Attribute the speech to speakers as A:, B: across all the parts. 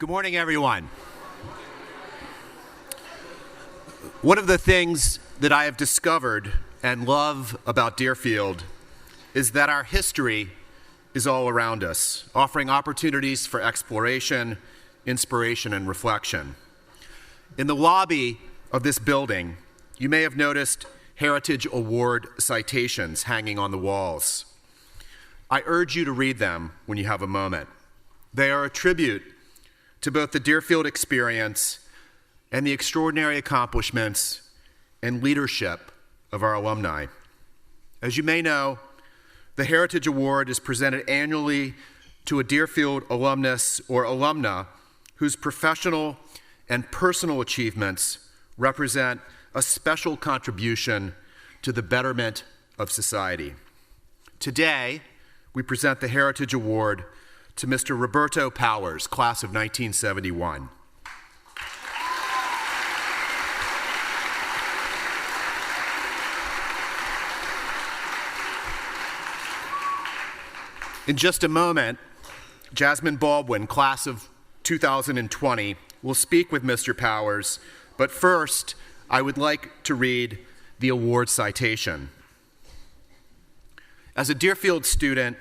A: Good morning, everyone. One of the things that I have discovered and love about Deerfield is that our history is all around us, offering opportunities for exploration, inspiration, and reflection. In the lobby of this building, you may have noticed Heritage Award citations hanging on the walls. I urge you to read them when you have a moment. They are a tribute to both the Deerfield experience and the extraordinary accomplishments and leadership of our alumni. As you may know, the Heritage Award is presented annually to a Deerfield alumnus or alumna whose professional and personal achievements represent a special contribution to the betterment of society. Today, we present the Heritage Award to Mr. Roberto Powers, class of 1971. In just a moment, Jasmine Baldwin, class of 2020, will speak with Mr. Powers, but first, I would like to read the award citation. As a Deerfield student,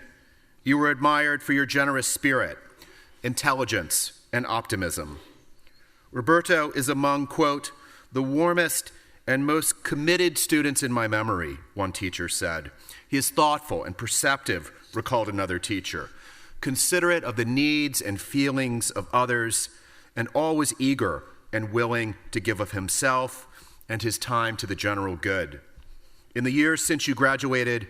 A: you were admired for your generous spirit, intelligence, and optimism. Roberto is among, quote, the warmest and most committed students in my memory, one teacher said. He is thoughtful and perceptive, recalled another teacher, considerate of the needs and feelings of others, and always eager and willing to give of himself and his time to the general good. In the years since you graduated,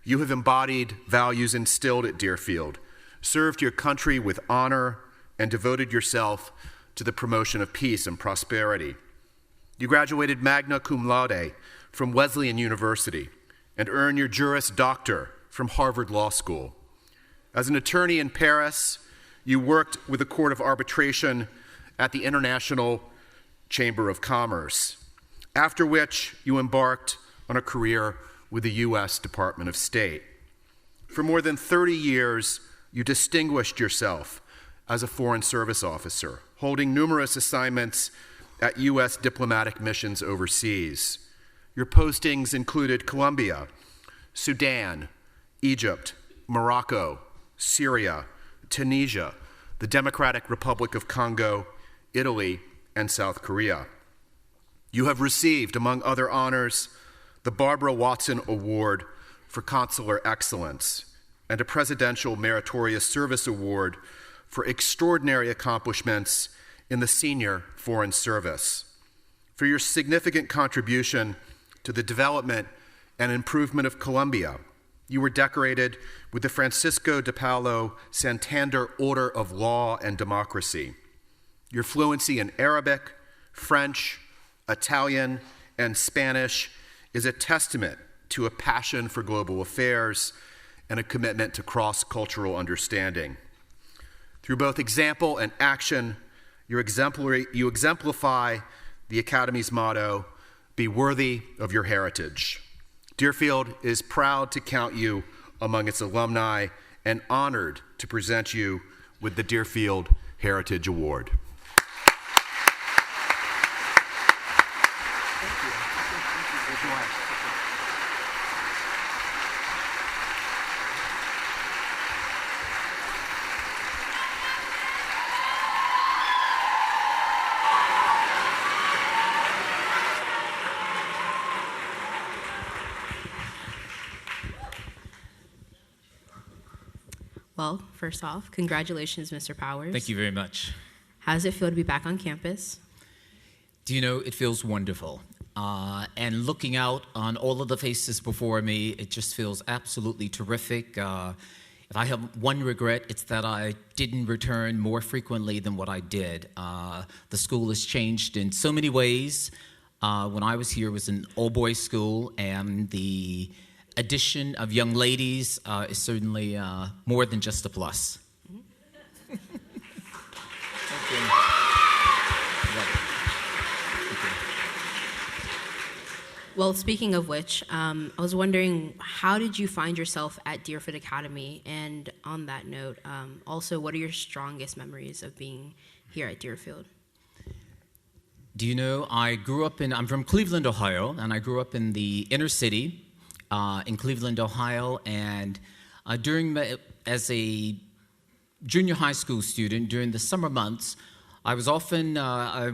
A: you have embodied values instilled at Deerfield, served your country with honor, and devoted yourself to the promotion of peace and prosperity. You graduated magna cum laude from Wesleyan University and earned your Juris Doctor from Harvard Law School. As an attorney in Paris, you worked with the Court of Arbitration at the International Chamber of Commerce, after which you embarked on a career with the U.S. Department of State. For more than 30 years, you distinguished yourself as a Foreign Service officer, holding numerous assignments at U.S. diplomatic missions overseas. Your postings included Colombia, Sudan, Egypt, Morocco, Syria, Tunisia, the Democratic Republic of Congo, Italy, and South Korea. You have received, among other honors, the Barbara Watson Award for Consular Excellence and a Presidential Meritorious Service Award for extraordinary accomplishments in the Senior Foreign Service. For your significant contribution to the development and improvement of Colombia, you were decorated with the Francisco de Paula Santander Order of Law and Democracy. Your fluency in Arabic, French, Italian, and Spanish is a testament to a passion for global affairs and a commitment to cross-cultural understanding. Through both example and action, you exemplify the Academy's motto, be worthy of your heritage. Deerfield is proud to count you among its alumni and honored to present you with the Deerfield Heritage Award.
B: Well, first off, congratulations, Mr. Powers.
C: Thank you very much.
B: How does it feel to be back on campus?
C: Do you know, it feels wonderful. And looking out on all of the faces before me, it just feels absolutely terrific. If I have one regret, it's that I didn't return more frequently than what I did. The school has changed in so many ways. When I was here, it was an all-boys school, and the addition of young ladies is certainly more than just a plus. Thank you.
B: Well, speaking of which, I was wondering, how did you find yourself at Deerfoot Academy? And on that note, also, what are your strongest memories of being here at Deerfield?
C: Do you know, I'm from Cleveland, Ohio, and I grew up in the inner city in Cleveland, Ohio, and as a junior high school student, during the summer months, I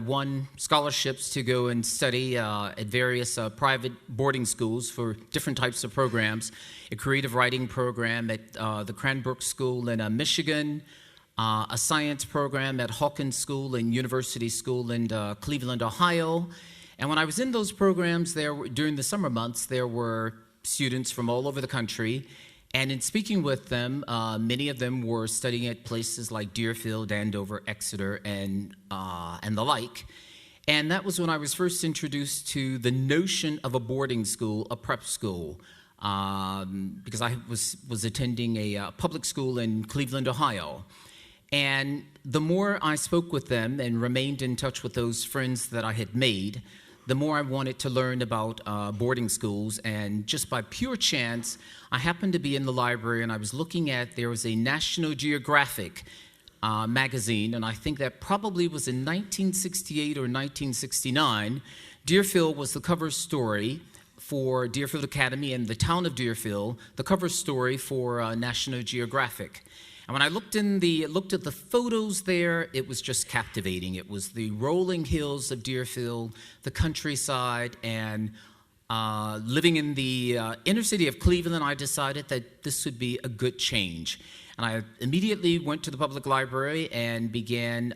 C: won scholarships to go and study at various private boarding schools for different types of programs, a creative writing program at the Cranbrook School in Michigan, a science program at Hawkins School and University School in Cleveland, Ohio. And when I was in those programs during the summer months, there were students from all over the country. And in speaking with them, many of them were studying at places like Deerfield, Andover, Exeter, and the like. And that was when I was first introduced to the notion of a boarding school, a prep school, because I was attending a public school in Cleveland, Ohio. And the more I spoke with them and remained in touch with those friends that I had made, the more I wanted to learn about boarding schools. And just by pure chance, I happened to be in the library and I was looking there was a National Geographic magazine, and I think that probably was in 1968 or 1969. Deerfield was the cover story for Deerfield Academy, and the town of Deerfield, the cover story for National Geographic. And when I looked at the photos there, it was just captivating. It was the rolling hills of Deerfield, the countryside, and living in the inner city of Cleveland, I decided that this would be a good change. And I immediately went to the public library and began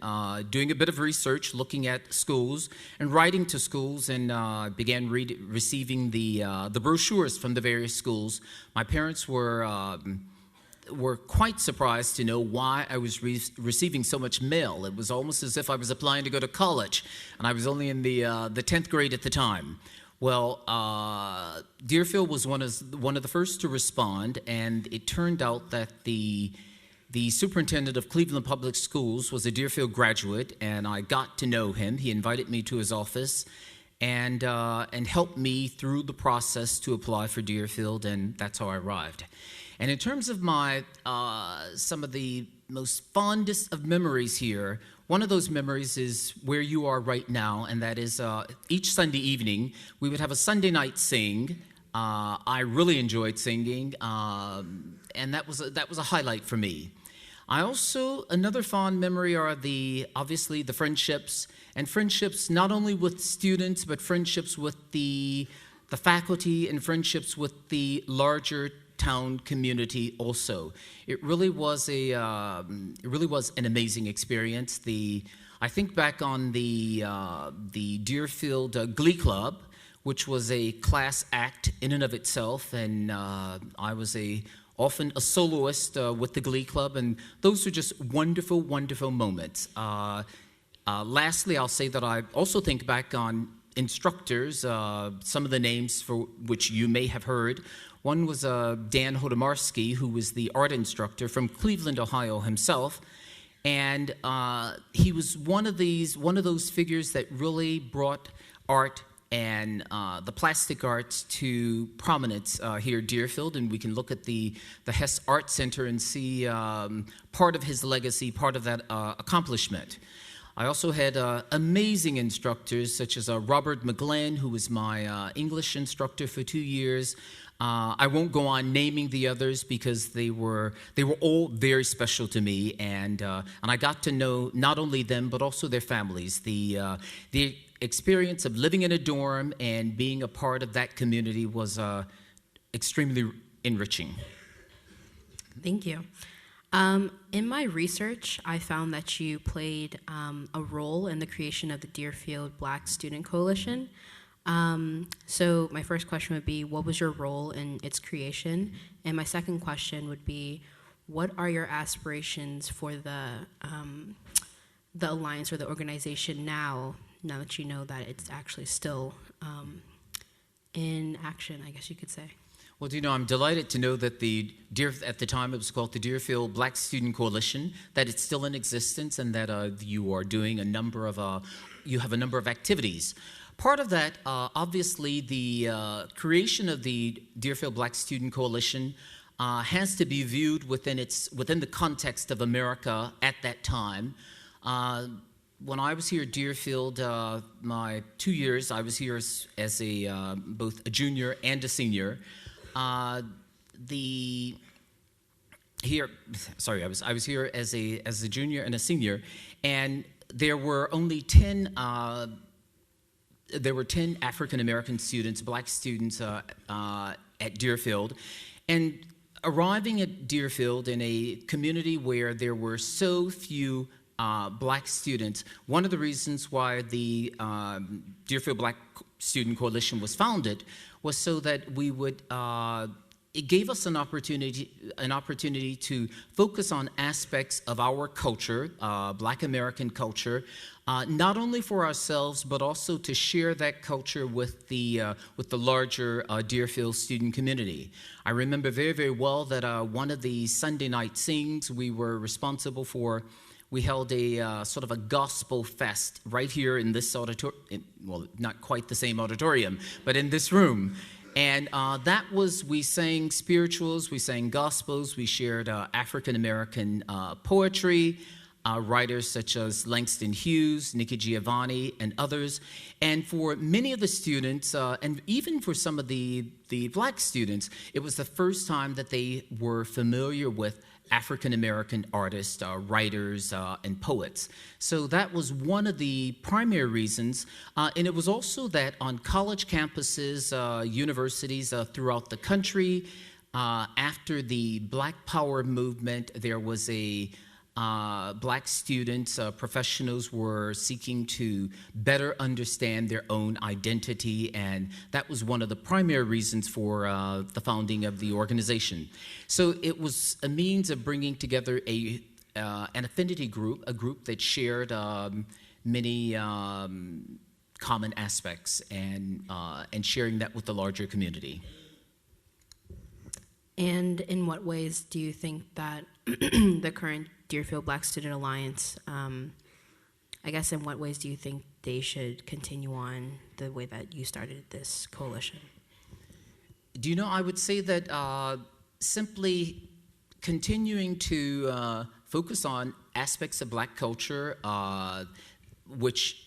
C: doing a bit of research, looking at schools and writing to schools, and began receiving the brochures from the various schools. My parents were quite surprised to know why I was receiving so much mail. It was almost as if I was applying to go to college, and I was only in the 10th grade at the time. Well, Deerfield was one of the first to respond, and it turned out that the superintendent of Cleveland Public Schools was a Deerfield graduate, and I got to know him. He invited me to his office and helped me through the process to apply for Deerfield, and that's how I arrived. And in terms of my some of the most fondest of memories here, one of those memories is where you are right now, and that is each Sunday evening we would have a Sunday night sing. I really enjoyed singing, and that was a highlight for me. Another fond memory are obviously the friendships, and friendships not only with students, but friendships with the faculty and friendships with the larger town community also. It really was an amazing experience. I think back on the Deerfield Glee Club, which was a class act in and of itself, and I was often a soloist with the Glee Club, and those are just wonderful, wonderful moments. Lastly, I'll say that I also think back on instructors, some of the names for which you may have heard. One was Dan Hodomarsky, who was the art instructor from Cleveland, Ohio himself, and he was one of those figures that really brought art and the plastic arts to prominence here at Deerfield, and we can look at the Hess Art Center and see part of his legacy, part of that accomplishment. I also had amazing instructors such as Robert McGlenn, who was my English instructor for 2 years. I won't go on naming the others because they were all very special to me, and I got to know not only them but also their families. The experience of living in a dorm and being a part of that community was extremely enriching.
B: Thank you. In my research, I found that you played a role in the creation of the Deerfield Black Student Coalition. So my first question would be, what was your role in its creation? And my second question would be, what are your aspirations for the alliance or the organization now that you know that it's actually still in action, I guess you could say?
C: Well, I'm delighted to know that at the time it was called the Deerfield Black Student Coalition, that it's still in existence and that you are doing you have a number of activities. Part of that, obviously, the creation of the Deerfield Black Student Coalition has to be viewed within the context of America at that time. When I was here at Deerfield, my 2 years, I was here as both a junior and a senior. I was here as a junior and a senior, and there were only 10 African American students, black students at Deerfield, and arriving at Deerfield in a community where there were so few black students, one of the reasons why the Deerfield Black Student Coalition was founded was so that we would. It gave us an opportunity to focus on aspects of our culture, Black American culture, not only for ourselves but also to share that culture with the larger Deerfield student community. I remember very, very well that one of the Sunday night sings we were responsible for. We held a sort of a gospel fest right here in this auditorium. Well, not quite the same auditorium, but in this room. And we sang spirituals, we sang gospels, we shared African-American poetry, writers such as Langston Hughes, Nikki Giovanni, and others. And for many of the students, and even for some of the black students, it was the first time that they were familiar with African-American artists, writers, and poets. So that was one of the primary reasons. And it was also that on college campuses, universities throughout the country, after the Black Power movement, there was black students, professionals were seeking to better understand their own identity, and that was one of the primary reasons for the founding of the organization. So it was a means of bringing together an affinity group, a group that shared many common aspects, and sharing that with the larger community.
B: And in what ways do you think that the current Deerfield Black Student Alliance, I guess in what ways do you think they should continue on the way that you started this coalition?
C: Do you know, I would say that simply continuing to focus on aspects of black culture,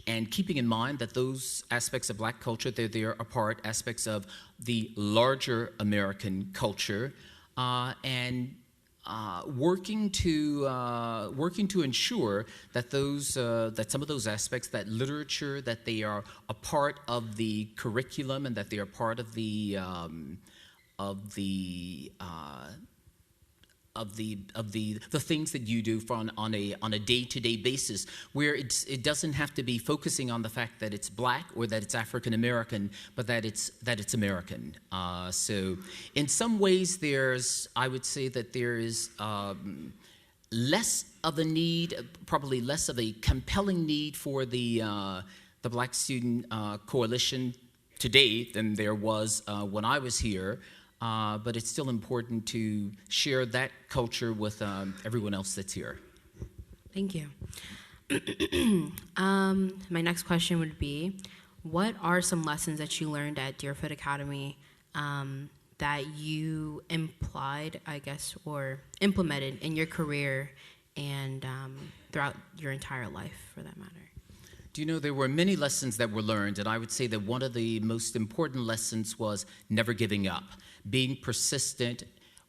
C: and keeping in mind that those aspects of black culture, they are aspects of the larger American culture, and working to ensure that that some of those aspects, that literature, that they are a part of the curriculum and that they are part of the things that you do on a day-to-day basis, where it doesn't have to be focusing on the fact that it's black or that it's African American, but that it's American. So in some ways, I would say that there is less of a need, probably less of a compelling need for the Black Student Coalition today than there was when I was here. But it's still important to share that culture with everyone else that's here.
B: Thank you. My next question would be, what are some lessons that you learned at Deerfoot Academy that you implied, I guess, or implemented in your career and throughout your entire life, for that matter?
C: Do you know, there were many lessons that were learned, and I would say that one of the most important lessons was never giving up, being persistent,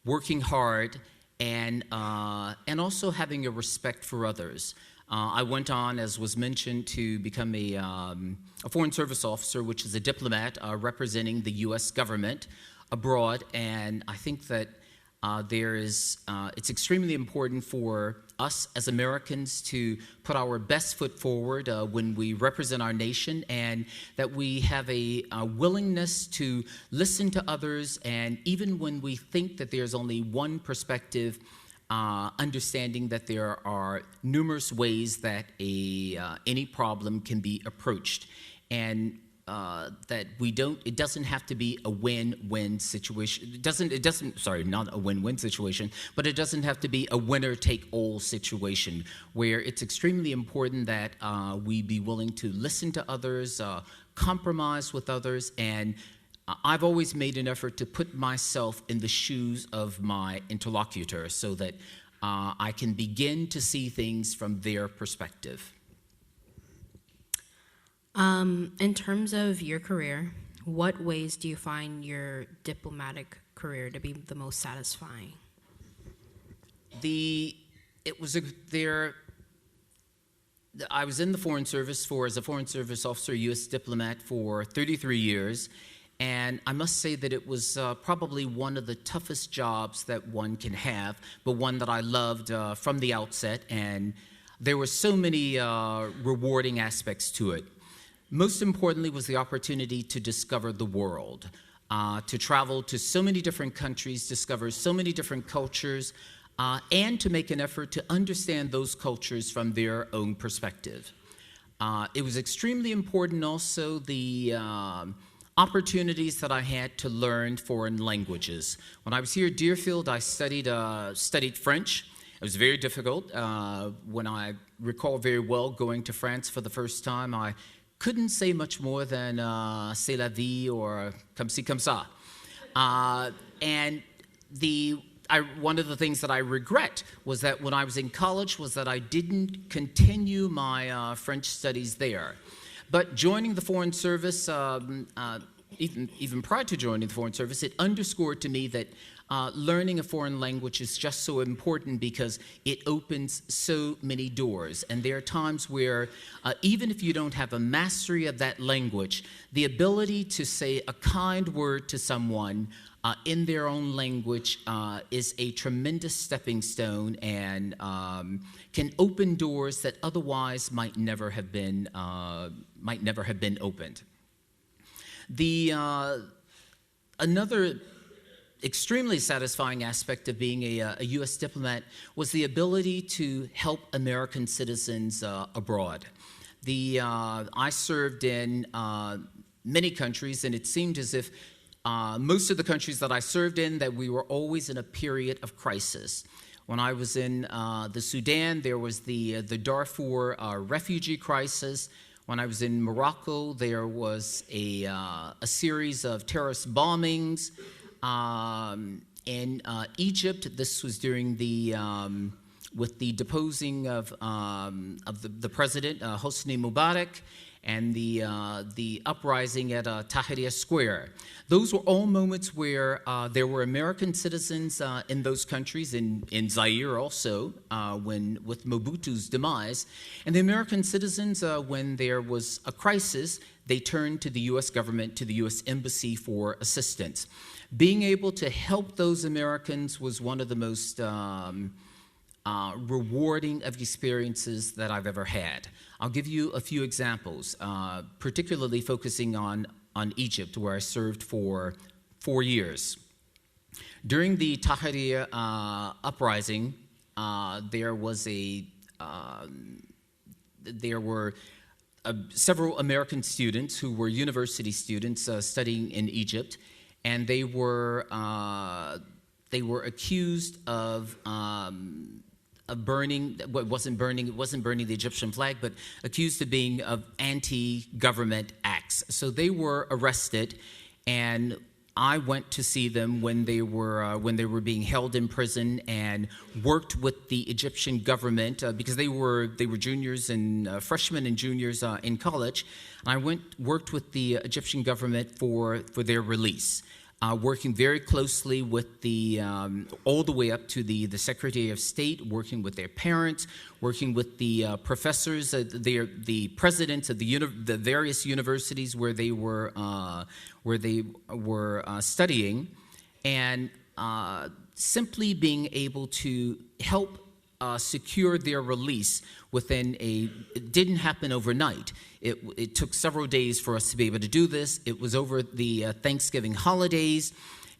C: working hard, and also having a respect for others. I went on, as was mentioned, to become a Foreign Service officer, which is a diplomat representing the U.S. government abroad, and I think that it's extremely important for us as Americans to put our best foot forward when we represent our nation, and that we have a willingness to listen to others, and even when we think that there's only one perspective, understanding that there are numerous ways that any problem can be approached. And that we don't. It doesn't have to be a win-win situation. It doesn't. Sorry, not a win-win situation, but it doesn't have to be a winner-take-all situation where it's extremely important that we be willing to listen to others, compromise with others, and I've always made an effort to put myself in the shoes of my interlocutor so that I can begin to see things from their perspective.
B: In terms of your career, what ways do you find your diplomatic career to be the most satisfying?
C: I was in the Foreign Service as a Foreign Service officer, U.S. diplomat for 33 years, and I must say that it was probably one of the toughest jobs that one can have, but one that I loved from the outset, and there were so many rewarding aspects to it. Most importantly was the opportunity to discover the world, to travel to so many different countries, discover so many different cultures, and to make an effort to understand those cultures from their own perspective. It was extremely important also the opportunities that I had to learn foreign languages. When I was here at Deerfield, I studied French. It was very difficult. When I recall very well going to France for the first time, I couldn't say much more than c'est la vie or comme ci, comme ça. And one of the things that I regret was that when I was in college was that I didn't continue my French studies there. But joining the Foreign Service, even prior to joining the Foreign Service, it underscored to me that learning a foreign language is just so important because it opens so many doors. And there are times where, even if you don't have a mastery of that language, the ability to say a kind word to someone in their own language is a tremendous stepping stone and can open doors that otherwise might never have been opened. Another extremely satisfying aspect of being a U.S. diplomat was the ability to help American citizens abroad. I served in many countries, and it seemed as if most of the countries that I served in, that we were always in a period of crisis. When I was in the Sudan, there was the Darfur refugee crisis. When I was in Morocco, there was a series of terrorist bombings. In Egypt, this was during with the deposing of the president, Hosni Mubarak, and the uprising at Tahrir Square. Those were all moments where there were American citizens in those countries, in Zaire also, with Mobutu's demise. And the American citizens, when there was a crisis, they turned to the U.S. government, to the U.S. Embassy for assistance. Being able to help those Americans was one of the most rewarding of experiences that I've ever had. I'll give you a few examples, particularly focusing on Egypt, where I served for 4 years. During the Tahrir uprising, there were several American students who were university students studying in Egypt, and they were accused of burning. Well, it wasn't burning the Egyptian flag, but accused of anti-government acts. So they were arrested, and I went to see them when they were being held in prison, and worked with the Egyptian government because they were juniors and freshmen and juniors in college. And I worked with the Egyptian government for their release. Working very closely with all the way up to the Secretary of State, working with their parents, working with the professors, the presidents of the various universities where they were studying, and simply being able to help secure their release it didn't happen overnight. It took several days for us to be able to do this. It was over the Thanksgiving holidays,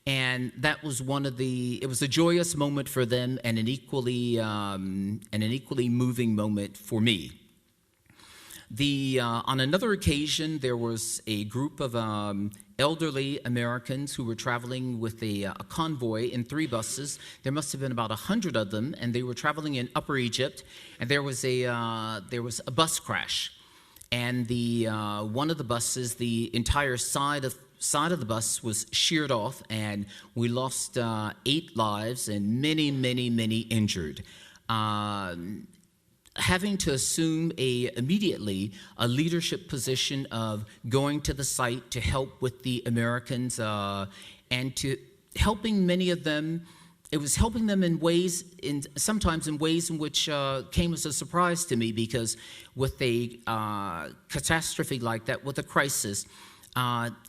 C: and that was it was a joyous moment for them and an equally moving moment for me. On another occasion, there was a group of elderly Americans who were traveling with a convoy in 3 buses. There must have been about 100 of them, and they were traveling in Upper Egypt, and there was a bus crash. And one of the buses, the entire side of the bus was sheared off, and we lost 8 lives and many, many, many injured. Having to assume immediately a leadership position of going to the site to help with the Americans and to helping many of them. It was helping them sometimes in ways in which came as a surprise to me, because with a catastrophe like that, with a crisis,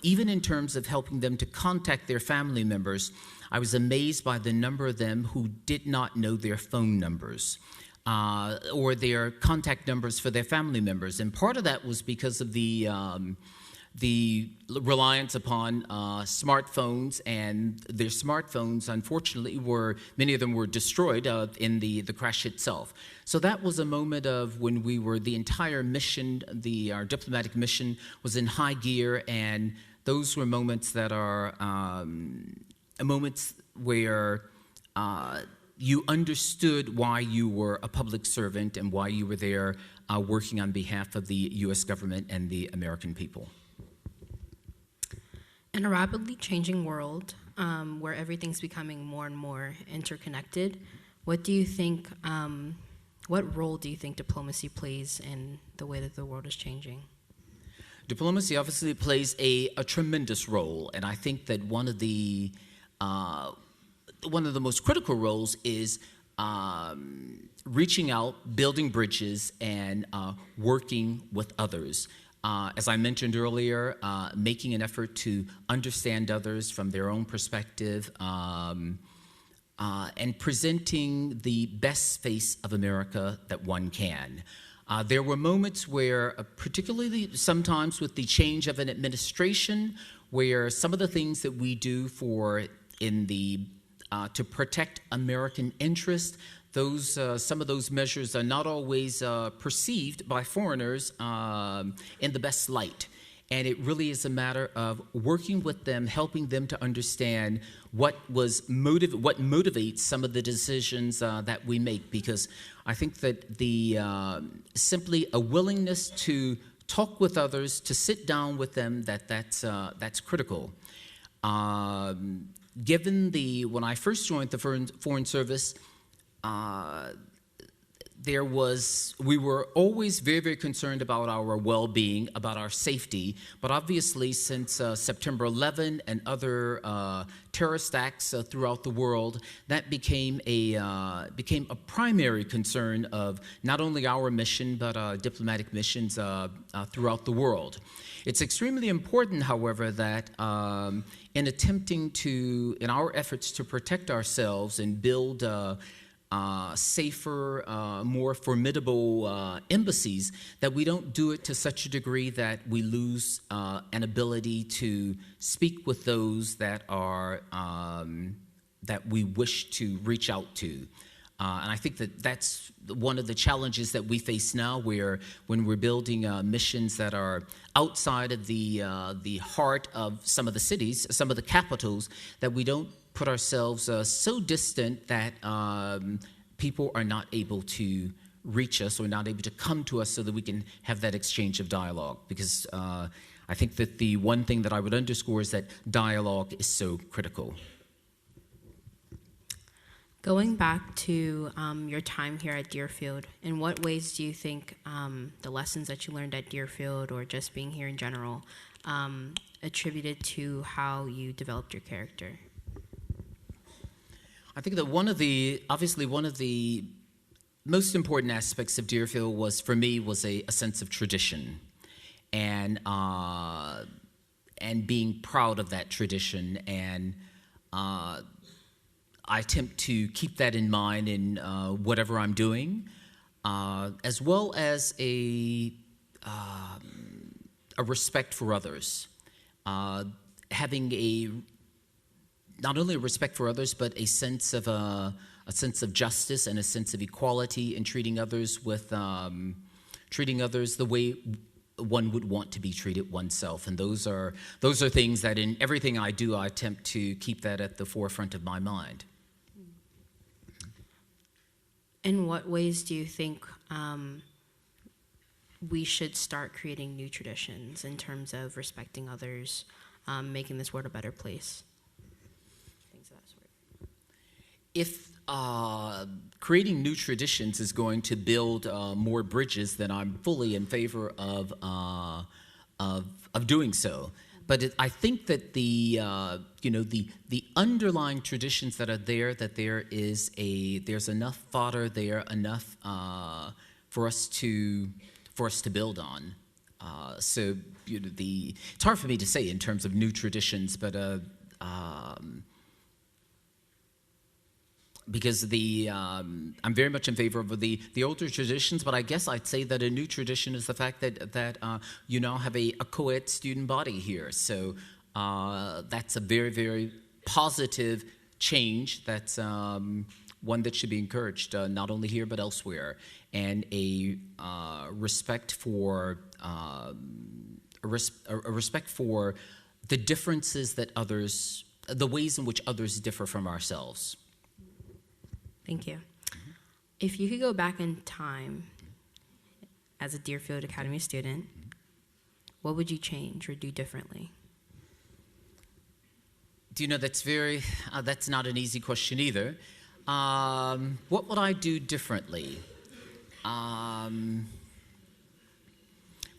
C: even in terms of helping them to contact their family members, I was amazed by the number of them who did not know their phone numbers. Or their contact numbers for their family members. And part of that was because of the reliance upon smartphones, and their smartphones, unfortunately, many of them were destroyed in the crash itself. So that was a moment of when the entire mission, our diplomatic mission was in high gear, and those were moments that are moments where you understood why you were a public servant and why you were there working on behalf of the U.S. government and the American people.
B: In a rapidly changing world where everything's becoming more and more interconnected, what role do you think diplomacy plays in the way that the world is changing?
C: Diplomacy obviously plays a tremendous role, and I think that one of the most critical roles is reaching out, building bridges, and working with others. As I mentioned earlier, making an effort to understand others from their own perspective, and presenting the best face of America that one can. There were moments where, particularly sometimes with the change of an administration, where some of the things that we do to protect American interests, some of those measures are not always perceived by foreigners in the best light. And it really is a matter of working with them, helping them to understand what motivates some of the decisions that we make. Because I think that simply a willingness to talk with others, to sit down with them, that's critical. When I first joined the Foreign Service, we were always very, very concerned about our well-being, about our safety. But obviously, since September 11 and other terrorist acts throughout the world, that became a primary concern of not only our mission but diplomatic missions throughout the world. It's extremely important, however, that in our efforts to protect ourselves and build safer, more formidable embassies, that we don't do it to such a degree that we lose an ability to speak with those that we wish to reach out to. And I think that's one of the challenges that we face now, when we're building missions that are outside of the heart of some of the cities, some of the capitals, that we don't put ourselves so distant that people are not able to reach us or not able to come to us so that we can have that exchange of dialogue. Because I think that the one thing that I would underscore is that dialogue is so critical.
B: Going back to your time here at Deerfield, in what ways do you think the lessons that you learned at Deerfield, or just being here in general, attributed to how you developed your character?
C: I think that one of the most important aspects of Deerfield was a sense of tradition, and being proud of that tradition, and I attempt to keep that in mind in whatever I'm doing, as well as a respect for others, having not only a respect for others, but a sense of justice and a sense of equality in treating others with treating others the way one would want to be treated oneself. And those are things that in everything I do, I attempt to keep that at the forefront of my mind.
B: In what ways do you think we should start creating new traditions in terms of respecting others, making this world a better place? Things of that sort.
C: If creating new traditions is going to build more bridges, then I'm fully in favor of doing so. But I think that the underlying traditions that are there, that there's enough fodder there, enough for us to build on. So it's hard for me to say in terms of new traditions, but because I'm very much in favor of the older traditions, but I guess I'd say that a new tradition is the fact that you now have a co-ed student body here. So that's a very, very positive change. That's one that should be encouraged, not only here but elsewhere, and a respect for the differences that others, the ways in which others differ from ourselves.
B: Thank you. If you could go back in time as a Deerfield Academy student, what would you change or do differently?
C: Do you know, that's not an easy question either. What would I do differently?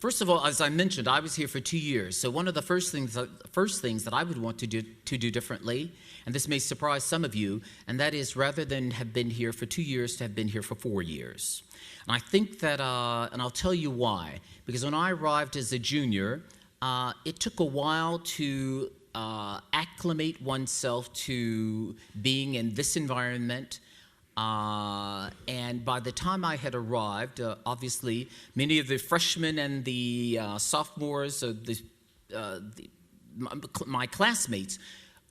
C: First of all, as I mentioned, I was here for 2 years. So one of the first things that I would want to do differently, and this may surprise some of you, and that is rather than have been here for 2 years, to have been here for 4 years. And I think that, and I'll tell you why. Because when I arrived as a junior, it took a while to acclimate oneself to being in this environment. And by the time I had arrived, obviously, many of the freshmen and the sophomores, my classmates,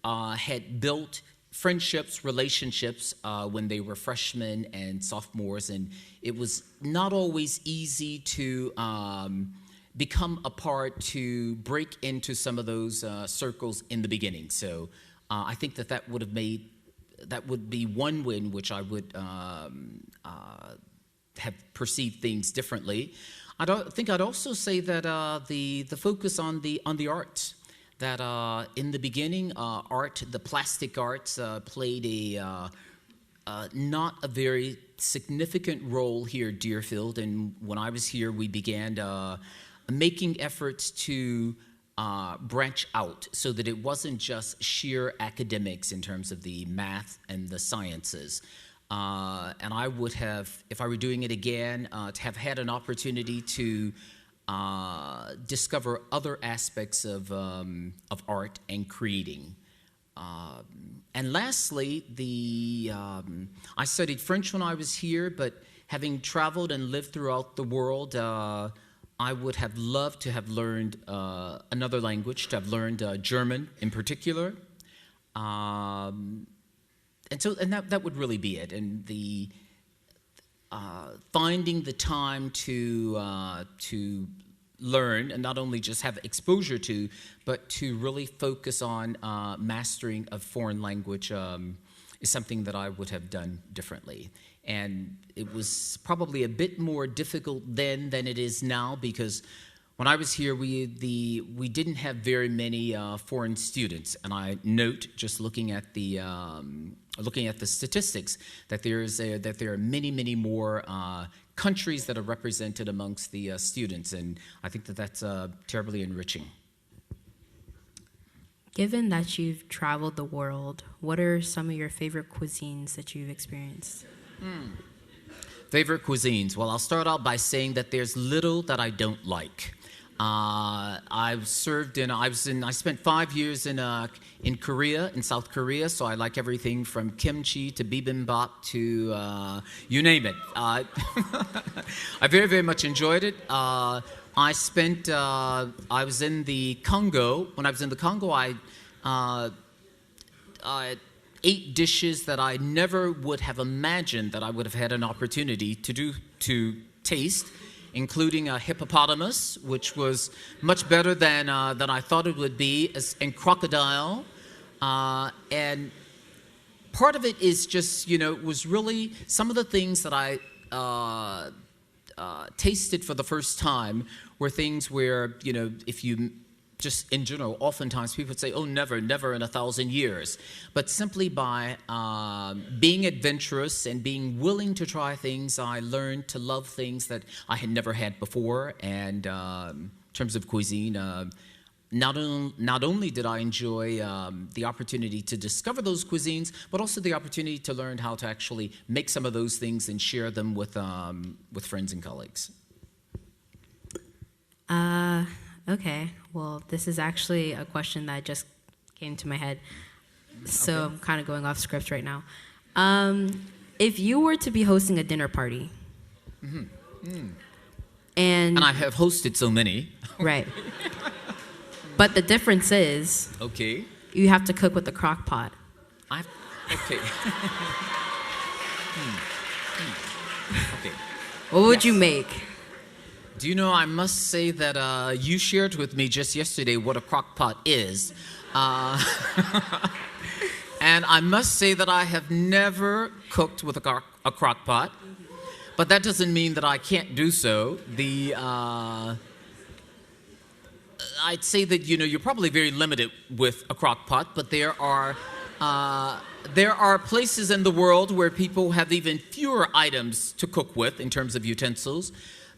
C: had built friendships, relationships when they were freshmen and sophomores, and it was not always easy to become a part, to break into some of those circles in the beginning. So I think that would be one way in which I would have perceived things differently. I'd also say that the focus on the arts, that in the beginning, the plastic arts played not a very significant role here at Deerfield. And when I was here, we began making efforts to branch out so that it wasn't just sheer academics in terms of the math and the sciences. And I would have, if I were doing it again, to have had an opportunity to discover other aspects of art and creating. And lastly, I studied French when I was here, but having traveled and lived throughout the world, I would have loved to have learned another language, to have learned German in particular. And that would really be it. And finding the time to learn, and not only just have exposure to, but to really focus on mastering a foreign language is something that I would have done differently. And it was probably a bit more difficult then than it is now, because when I was here, we didn't have very many foreign students. And I note, just looking at the statistics, that there are many more countries that are represented amongst the students, and I think that's terribly enriching.
B: Given that you've traveled the world, what are some of your favorite cuisines that you've experienced?
C: Favorite cuisines? Well, I'll start out by saying that there's little that I don't like. I spent 5 years in Korea, in South Korea, so I like everything from kimchi to bibimbap to you name it. I very, very much enjoyed it. I was in the Congo. When I was in the Congo, I ate dishes that I never would have imagined that I would have had an opportunity to taste. including a hippopotamus, which was much better than I thought it would be, and crocodile. And part of it is just, it was really some of the things that I tasted for the first time were things where, if you just in general, oftentimes people would say, oh, never, never in 1,000 years. But simply by being adventurous and being willing to try things, I learned to love things that I had never had before. And in terms of cuisine, not only did I enjoy the opportunity to discover those cuisines, but also the opportunity to learn how to actually make some of those things and share them with friends and colleagues.
B: Okay, well, this is actually a question that just came to my head, so okay. I'm kind of going off script right now. If you were to be hosting a dinner party, and
C: I have hosted so many.
B: Right. But the difference is,
C: okay,
B: you have to cook with the crock pot.
C: Okay. Okay.
B: What would you make?
C: Do you know, I must say that you shared with me just yesterday what a crock pot is. And I must say that I have never cooked with a crock pot. But that doesn't mean that I can't do so. I'd say that, you're probably very limited with a crock pot, but there are places in the world where people have even fewer items to cook with in terms of utensils.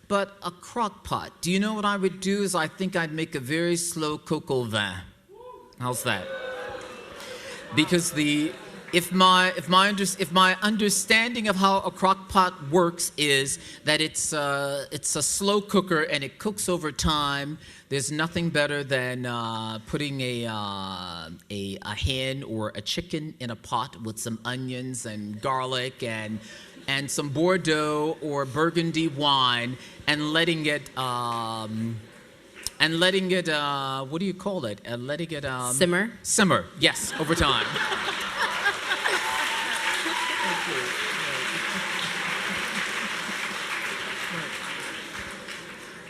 C: But a crock pot, do you know what I would do? Is I think I'd make a very slow coq au vin. How's that? Because if my understanding of how a crock pot works is that it's a slow cooker and it cooks over time, there's nothing better than putting a hen or a chicken in a pot with some onions and garlic and some Bordeaux or Burgundy wine and letting it what do you call it? And letting it
B: simmer.
C: Simmer, yes, over time.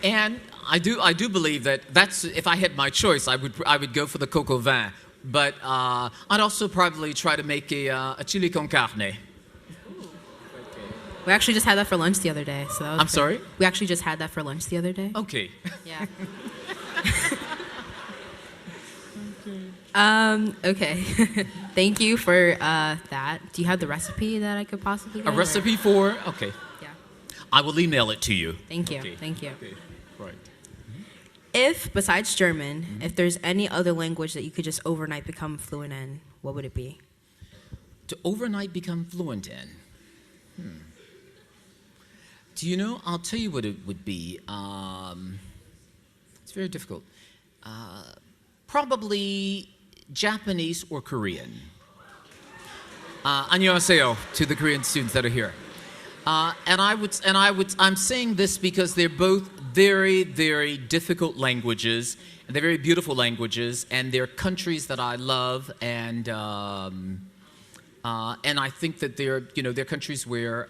C: And I do believe that's if I had my choice, I would go for the coq au vin. But I'd also probably try to make a chili con carne.
B: We actually just had that for lunch the other day. So that was
C: I'm sorry?
B: We actually just had that for lunch the other day.
C: Okay.
B: Yeah. Okay. Thank you for that. Do you have the recipe that I could possibly get?
C: A recipe for? Okay.
B: Yeah.
C: I will email it to you.
B: Thank you.
C: Okay.
B: Thank you.
C: Okay. Right.
B: If, besides German, if there's any other language that you could just overnight become fluent in, what would it be?
C: To overnight become fluent in? Do you know, I'll tell you what it would be. It's very difficult. Probably Japanese or Korean. 안녕하세요 to the Korean students that are here. I'm saying this because they're both very, very difficult languages, and they're very beautiful languages, and they're countries that I love, and I think that they're countries where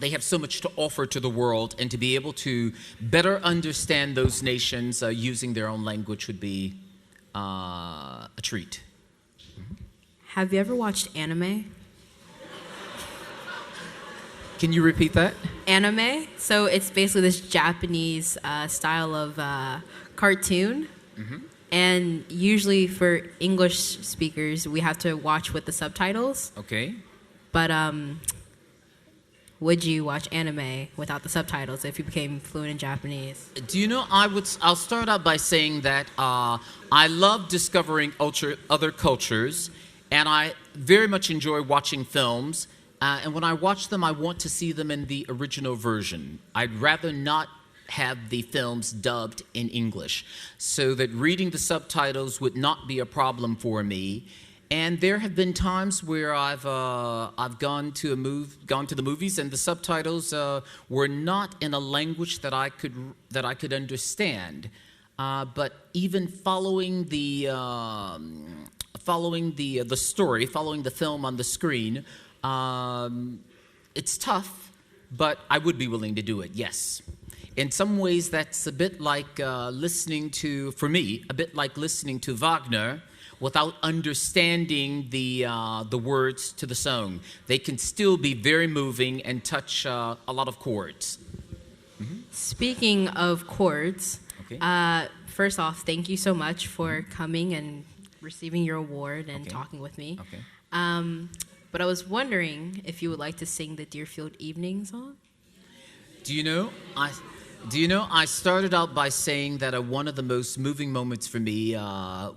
C: they have so much to offer to the world, and to be able to better understand those nations using their own language would be a treat.
B: Have you ever watched anime?
C: Can you repeat that?
B: Anime? So it's basically this Japanese style of cartoon. And usually for English speakers, we have to watch with the subtitles.
C: Okay.
B: But would you watch anime without the subtitles if you became fluent in Japanese?
C: Do you know, I'll start out by saying that I love discovering other cultures, and I very much enjoy watching films. And when I watch them, I want to see them in the original version. I'd rather not have the films dubbed in English, so that reading the subtitles would not be a problem for me. And there have been times where I've gone to the movies, and the subtitles were not in a language that I could understand. But even following the story, following the film on the screen, it's tough. but I would be willing to do it, yes. In some ways, that's a bit like listening to, for me, a bit like listening to Wagner without understanding the words to the song. They can still be very moving and touch a lot of chords.
B: Speaking of chords,
C: Okay.
B: first off, thank you so much for coming and receiving your award and
C: Okay.
B: talking with me.
C: Okay.
B: But I was wondering if you would like to sing the Deerfield Evening song?
C: Do you know, I started out by saying that one of the most moving moments for me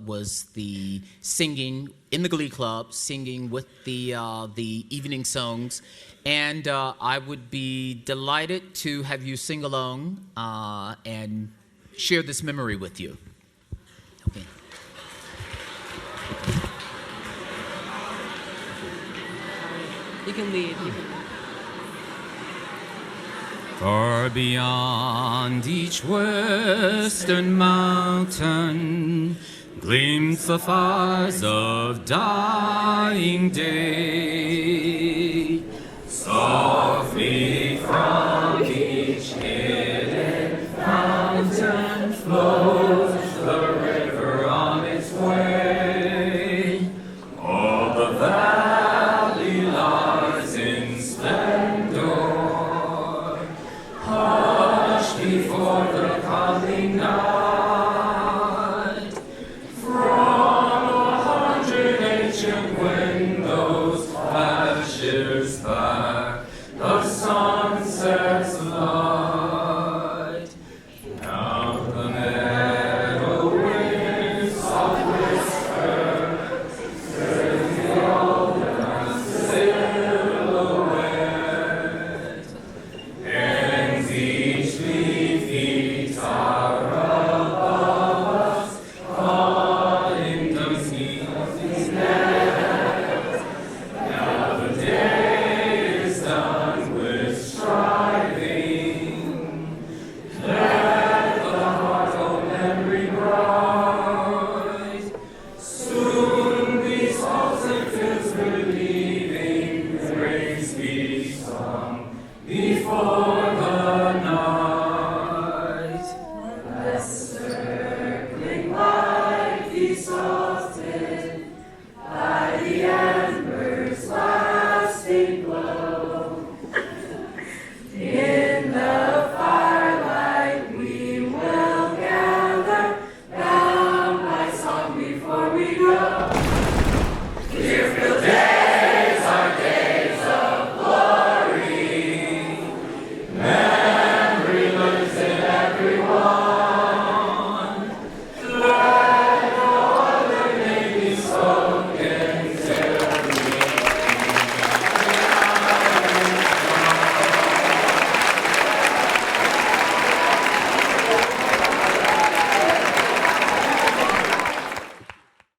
C: was the singing in the Glee Club, singing with the evening songs, and I would be delighted to have you sing along and share this memory with you. Okay.
B: You can lead.
C: Far beyond each western mountain gleams the fires of dying day. Softly from each hidden fountain flows the river on its way. All the valley lies in splendor, hushed before the coming night.